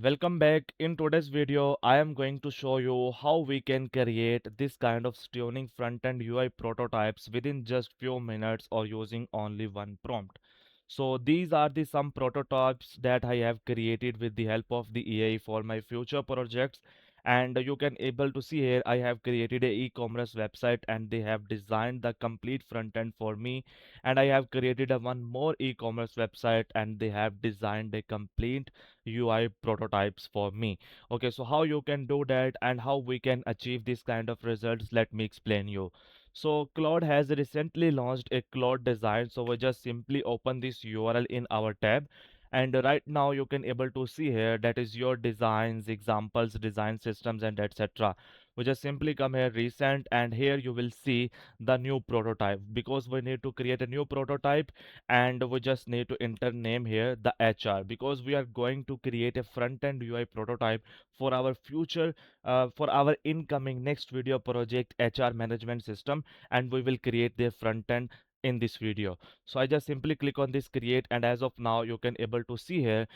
Welcome back. In today's video, I am going to show you how we can create this kind of stunning front-end UI prototypes within just few minutes or using only one prompt. So these are the some prototypes that I have created with the help of the AI for my future projects. And you can able to see here I have created a e-commerce website and they have designed the complete front end for me. And I have created a one more e-commerce website and they have designed a complete UI prototypes for me. Okay, so how you can do that and how we can achieve this kind of results, let me explain you. So Claude has recently launched a Claude Design. So we just simply open this URL in our tab. And right now you can able to see here that is your designs, examples, design systems and etc. We just simply come here recent and here you will see the new prototype because we need to create a new prototype and we just need to enter name here the HR because we are going to create a front end UI prototype for our future for our incoming next video project HR management system, and we will create the front end in this video. So I just simply click on this create, and as of now you can able to see here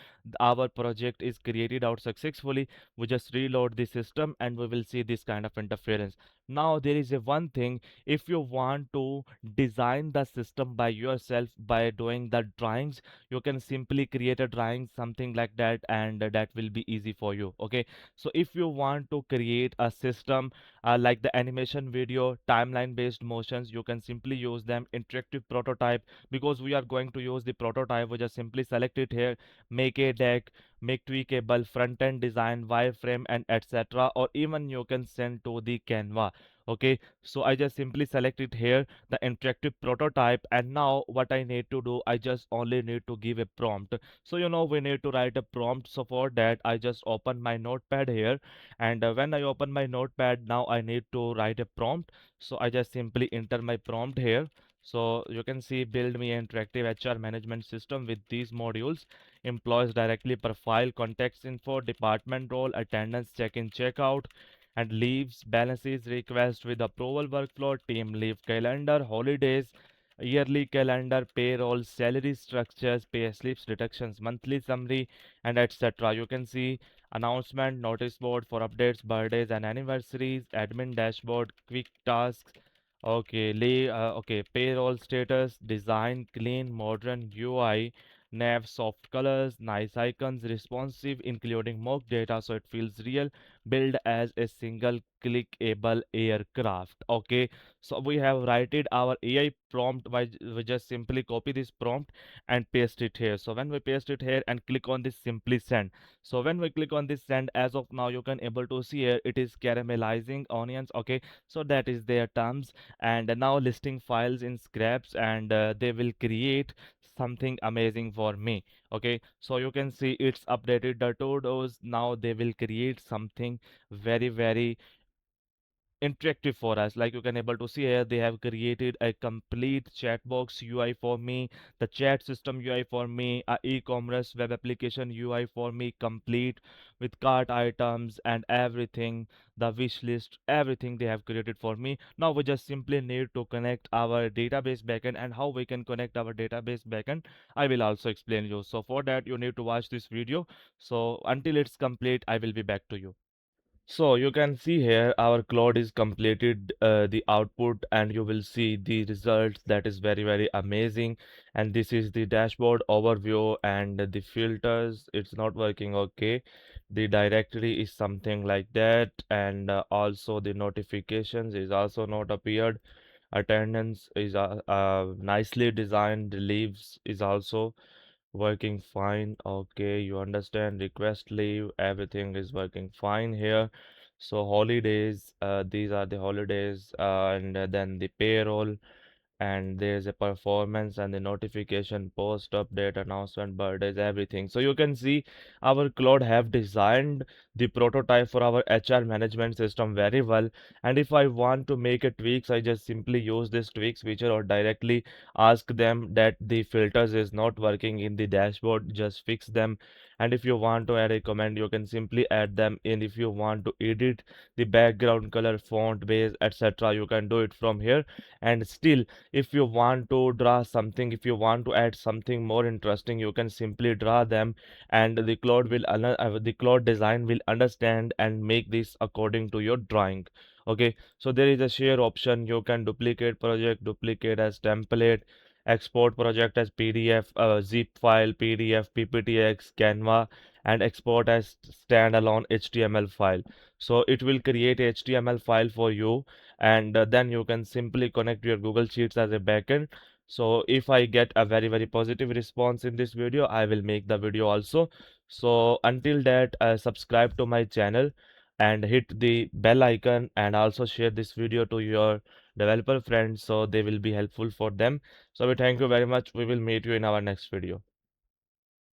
our project is created out successfully. We just reload the system and we will see this kind of interference. Now there is a one thing, if you want to design the system by yourself by doing the drawings, you can simply create a drawing something like that and that will be easy for you. Okay, so if you want to create a system like the animation video timeline based motions, you can simply use them interactive prototype. Because we are going to use the prototype, we just simply select it here, make a deck, make tweakable front end design wireframe and etc, or even you can send to the Canva. Okay, so I just simply select it here, the interactive prototype, and now what I need to do, I just only need to give a prompt. So we need to write a prompt. So for that I just open my notepad here, and when I open my notepad, now I need to write a prompt. So I just simply enter my prompt here. So you can see build me an interactive HR management system with these modules: employees directly profile, context info, department role, attendance, check-in, check-out, and leaves, balances, request with approval workflow, team leave calendar, holidays, yearly calendar, payroll, salary structures, pay slips, deductions, monthly summary, and etc. You can see announcement, notice board for updates, birthdays and anniversaries, admin dashboard, quick tasks. Okay, payroll status, design, clean, modern UI, nav, soft colors, nice icons, responsive, including mock data so it feels real, build as a single clickable aircraft. Okay, so we have written our AI prompt by we just simply copy this prompt and paste it here. So when we paste it here and click on this simply send, so when we click on this send, as of now you can able to see here it is caramelizing onions. Okay, so that is their terms, and now listing files in scraps, and they will create something amazing for me. Okay, so you can see it's updated the to-dos. Now they will create something very interactive for us. Like you can able to see here, they have created a complete chat box UI for me, the chat system UI for me, a e-commerce web application UI for me, complete with cart items and everything, the wish list, everything they have created for me. Now we just simply need to connect our database backend, and how we can connect our database backend I will also explain you. So for that you need to watch this video. So until it's complete, I will be back to you. So you can see here our Claude is completed the output, and you will see the results that is very amazing. And this is the dashboard overview and the filters. It's not working. Okay, the directory is something like that, and also the notifications is also not appeared. Attendance is nicely designed. The leaves is also working fine. Okay, you understand, request leave, everything is working fine here. So holidays, these are the holidays, and then the payroll, and there's a performance and the notification, post update, announcement, birthdays, everything. So you can see our Claude have designed the prototype for our HR management system very well. And if I want to make a tweaks, I just simply use this tweaks feature or directly ask them that the filters is not working in the dashboard, just fix them. And if you want to add a comment, you can simply add them in. If you want to edit the background color, font base, etc., you can do it from here. And still, if you want to draw something, if you want to add something more interesting, you can simply draw them, and the Claude Design will understand and make this according to your drawing. Okay, so there is a share option. You can duplicate project, duplicate as template, export project as PDF, zip file, PDF, PPTX, Canva, and export as standalone HTML file. So it will create a HTML file for you, and then you can simply connect your Google Sheets as a backend. So if I get a very positive response in this video, I will make the video also. So until that, subscribe to my channel and hit the bell icon, and also share this video to your developer friends so they will be helpful for them. So we thank you very much. We will meet you in our next video.